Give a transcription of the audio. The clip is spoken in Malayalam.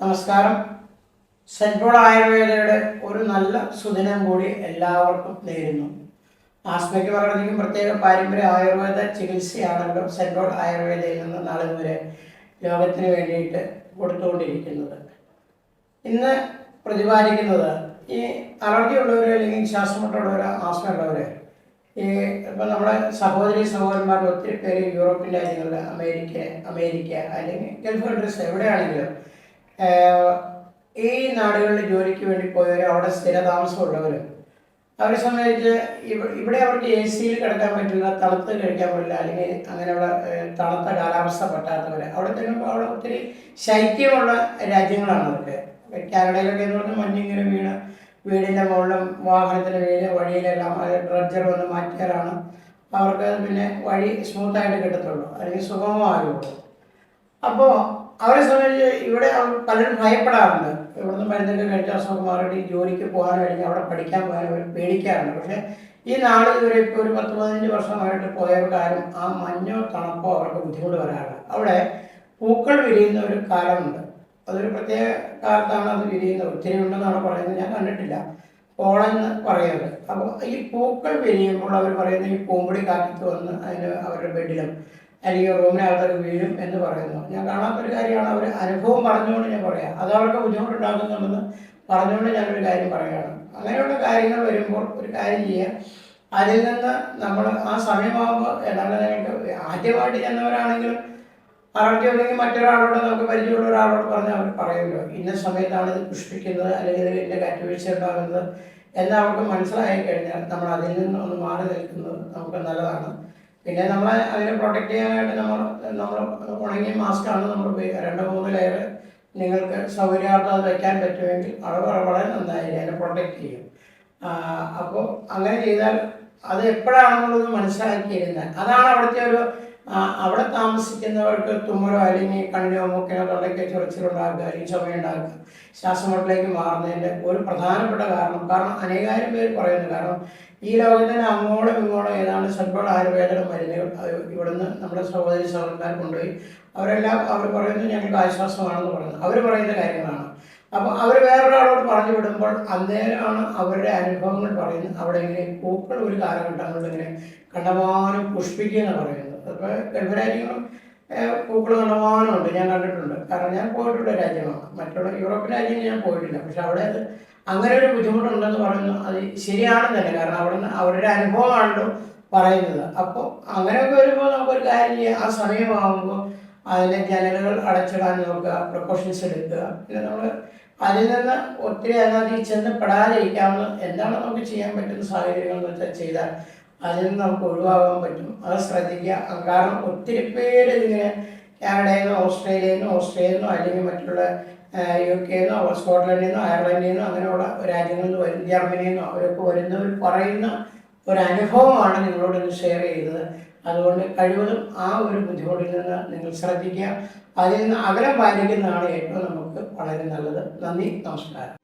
നമസ്കാരം. സെൻട്രൽ ആയുർവേദയുടെ ഒരു നല്ല സുദിനം കൂടി എല്ലാവർക്കും നേരുന്നു. ആസ്മയ്ക്ക് വളരെയധികം പ്രത്യേക പാരമ്പര്യ ആയുർവേദ ചികിത്സയാണല്ലോ സെൻട്രൽ ആയുർവേദയിൽ നിന്ന് നാളെ വരെ ലോകത്തിന് വേണ്ടിയിട്ട് കൊടുത്തുകൊണ്ടിരിക്കുന്നത്. ഇന്ന് പ്രതിപാദിക്കുന്നത് ഈ അലർജി ഉള്ളവർ അല്ലെങ്കിൽ ശ്വാസമുട്ടുള്ളവർ, ആസ്മയുള്ളവർ, ഈ ഇപ്പം നമ്മുടെ സഹോദരി സഹോദരന്മാർ ഒത്തിരി പേര് യൂറോപ്യൻ രാജ്യങ്ങളിൽ, അമേരിക്ക അല്ലെങ്കിൽ ഗൾഫ് കൺട്രീസ് എവിടെയാണെങ്കിലും ഈ നാടുകളിൽ ജോലിക്ക് വേണ്ടി പോയവർ, അവിടെ സ്ഥിരതാമസമുള്ളവർ, അവരെ സംബന്ധിച്ച് ഇവിടെ അവർക്ക് എ സിയിൽ കിടക്കാൻ പറ്റില്ല, തണുത്ത് കഴിക്കാൻ പറ്റില്ല, അല്ലെങ്കിൽ അങ്ങനെയുള്ള തണുത്ത കാലാവസ്ഥ പറ്റാത്തവർ അവിടെ ചെല്ലുമ്പോൾ അവിടെ ഒത്തിരി ശൈത്യമുള്ള രാജ്യങ്ങളാണ് അതൊക്കെ. കാനഡയിലൊക്കെ എന്ന് പറഞ്ഞാൽ മഞ്ഞിങ്ങനെ വീണ് വീടിൻ്റെ മുകളിലും വാഹനത്തിന് വീട് വഴിയിലെല്ലാം ഡ്രഡ്ജർ വന്ന് മാറ്റിയാലാണ് അവർക്ക് പിന്നെ വഴി സ്മൂത്തായിട്ട് കിട്ടത്തുള്ളൂ, അല്ലെങ്കിൽ സുഗമമാകുള്ളൂ. അപ്പോൾ അവരെ സംബന്ധിച്ച് ഇവിടെ പലരും ഭയപ്പെടാറുണ്ട്. ഇവിടുന്ന് മരുന്നൊക്കെ കഴിച്ച അസുഖം മാറിയിട്ട് ജോലിക്ക് പോകാൻ കഴിഞ്ഞ് അവിടെ പഠിക്കാൻ പോകാൻ അവർ പേടിക്കാറുണ്ട്. പക്ഷേ ഈ നാട് ഇവരെ ഇപ്പോൾ ഒരു 10-15 വർഷമായിട്ട് പോയവർക്കാരും ആ മഞ്ഞോ തണുപ്പോ അവർക്ക് ബുദ്ധിമുട്ട് വരാറില്ല. അവിടെ പൂക്കൾ വിരിയുന്ന ഒരു കാലമുണ്ട്. അതൊരു പ്രത്യേക കാലത്താണ് അത് വിരിയുന്നത്. ഒത്തിരി ഉണ്ടെന്നാണ് പറയുന്നത്, ഞാൻ കണ്ടിട്ടില്ല. പോളെന്ന് പറയുന്നത്. അപ്പോൾ ഈ പൂക്കൾ വിരിയുമ്പോൾ അവർ പറയുന്നത് ഈ പൂമ്പൊടി കാറ്റത്ത് വന്ന് അതിന് അവരുടെ ബെഡിലും അല്ലെങ്കിൽ റൂമിനകത്തൊക്കെ വീഴും എന്ന് പറയുന്നു. ഞാൻ കാണാത്തൊരു കാര്യമാണ്. അവർ അനുഭവം പറഞ്ഞുകൊണ്ട് ഞാൻ പറയാം. അത് അവർക്ക് ബുദ്ധിമുട്ടുണ്ടാക്കുന്നുണ്ടെന്ന് പറഞ്ഞുകൊണ്ട് ഞാനൊരു കാര്യം പറയുകയാണ്. അങ്ങനെയുള്ള കാര്യങ്ങൾ വരുമ്പോൾ ഒരു കാര്യം ചെയ്യുക, അതിൽ നിന്ന് നമ്മൾ ആ സമയമാകുമ്പോൾ ഏതാണ്ട് നിങ്ങൾക്ക് ആദ്യമായിട്ട് ചെന്നവരാണെങ്കിലും അലർജി ഉണ്ടെങ്കിൽ മറ്റൊരാളോട്, നമുക്ക് പരിചയമുള്ള ഒരാളോട് പറഞ്ഞാൽ അവർ പറയുമല്ലോ ഇന്ന സമയത്താണ് ഇത് പുഷ്പിക്കുന്നത് അല്ലെങ്കിൽ ഇത് ഇന്ന കാറ്റുവീഴ്ച ഉണ്ടാകുന്നത് എന്ന് അവർക്ക് മനസ്സിലായി കഴിഞ്ഞാൽ നമ്മൾ അതിൽ നിന്ന് ഒന്ന് മാറി നിൽക്കുന്നത് നമുക്ക് നല്ലതാണ്. പിന്നെ നമ്മളെ അതിനെ പ്രൊട്ടക്റ്റ് ചെയ്യാനായിട്ട് നമ്മൾ ഉണങ്ങിയ മാസ്കാണ് നമ്മൾ ഉപയോഗിക്കുക. 2-3 ലെയർ നിങ്ങൾക്ക് സൗകര്യാർത്ഥം അത് വയ്ക്കാൻ പറ്റുമെങ്കിൽ വളരെ നന്നായിരിക്കും, അതിനെ പ്രൊട്ടക്റ്റ് ചെയ്യും. അപ്പോൾ അങ്ങനെ ചെയ്താൽ അത് എപ്പോഴാണെന്നുള്ളത് മനസ്സിലാക്കിയിരുന്നാൽ അതാണ് അവിടുത്തെ ഒരു അവിടെ താമസിക്കുന്നവർക്ക് തുമ്മലോ അല്ലെങ്കിൽ കണ്ണിനോ മൂക്കിനോ തൊണ്ടയ്ക്കോ ചൊറിച്ചിലുണ്ടാക്കുക, അല്ലെങ്കിൽ ചുമയുണ്ടാക്കുക, ശ്വാസമുട്ടിലേക്ക് മാറുന്നതിൻ്റെ ഒരു പ്രധാനപ്പെട്ട കാരണം അനേകായിരം പേര് പറയുന്നു. കാരണം ഈ ലോകത്തിന് അങ്ങോളം ഇങ്ങോളം ഏതാണ്ട് സെൻട്രൽ ആയുർവേദ മരുന്നുകൾ ഇവിടുന്ന് നമ്മുടെ സഹോദരി സഹോദരന്മാർ കൊണ്ടുപോയി അവരെല്ലാം അവർ പറയുന്നത് ഞങ്ങൾക്ക് ആശ്വാസമാണെന്ന് പറയുന്നത് അവർ പറയുന്ന കാര്യങ്ങളാണ്. അപ്പോൾ അവർ വേറൊരാളോട് പറഞ്ഞു വിടുമ്പോൾ അന്നേരമാണ് അവരുടെ അനുഭവങ്ങൾ പറയുന്നത്. അവിടെ ഇങ്ങനെ പൂക്കൾ ഒരു കാലഘട്ടങ്ങളിൽ ഇങ്ങനെ കണ്ടമാനം പുഷ്പിക്കുകയെന്ന് പറയുന്നത്. അപ്പോൾ ഗൾഫ് രാജ്യങ്ങളും പൂക്കൾ കണ്ടമാനമുണ്ട്, ഞാൻ കണ്ടിട്ടുണ്ട്. കാരണം ഞാൻ പോയിട്ടുള്ള രാജ്യമാണ്. മറ്റുള്ള യൂറോപ്യൻ രാജ്യങ്ങൾ ഞാൻ പോയിട്ടില്ല. പക്ഷെ അവിടെ അത് അങ്ങനെ ഒരു ബുദ്ധിമുട്ടുണ്ടെന്ന് പറയുന്നു. അത് ശരിയാണെന്ന് തന്നെ. കാരണം അവിടെ നിന്ന് അവരുടെ അനുഭവമാണല്ലോ പറയുന്നത്. അപ്പോൾ അങ്ങനെയൊക്കെ വരുമ്പോൾ നമുക്കൊരു കാര്യം ചെയ്യാം, ആ സമയമാകുമ്പോൾ അതിൻ്റെ ജനലുകൾ അടച്ചിടാൻ നോക്കുക, പ്രിക്കോഷൻസ് എടുക്കുക. പിന്നെ നമ്മൾ അതിൽ നിന്ന് ഒത്തിരി അതിനകത്ത് ചെന്ന് പെടാതിരിക്കാവുന്ന എന്താണ് നമുക്ക് ചെയ്യാൻ പറ്റുന്ന സാഹചര്യങ്ങൾ എന്ന് വെച്ചാൽ ചെയ്താൽ അതിൽ നിന്ന് നമുക്ക് ഒഴിവാകാൻ പറ്റും. അത് ശ്രദ്ധിക്കുക. കാരണം ഒത്തിരി പേര് ഇതിങ്ങനെ കാനഡയിൽ നിന്നോ ഓസ്ട്രേലിയയിൽ നിന്നോ അല്ലെങ്കിൽ മറ്റുള്ള UK ന്നോ സ്കോട്ട്ലൻഡിൽ നിന്നോ അയർലൻഡിൽ നിന്നോ അങ്ങനെയുള്ള രാജ്യങ്ങളിൽ നിന്ന് വരും, ജർമ്മനിയിൽ നിന്നോ അവരൊക്കെ വരുന്നവർ പറയുന്ന ഒരു അനുഭവമാണ് നിങ്ങളോട് ഇന്ന് ഷെയർ ചെയ്തത്. അതുകൊണ്ട് കഴിവതും ആ ഒരു ബുദ്ധിമുട്ടിൽ നിന്ന് നിങ്ങൾ ശ്രദ്ധിക്കുക. അതിൽ നിന്ന് അകലം പാലിക്കുന്നതാണ് ഏറ്റവും നമുക്ക് വളരെ നല്ലത്. നന്ദി, നമസ്കാരം.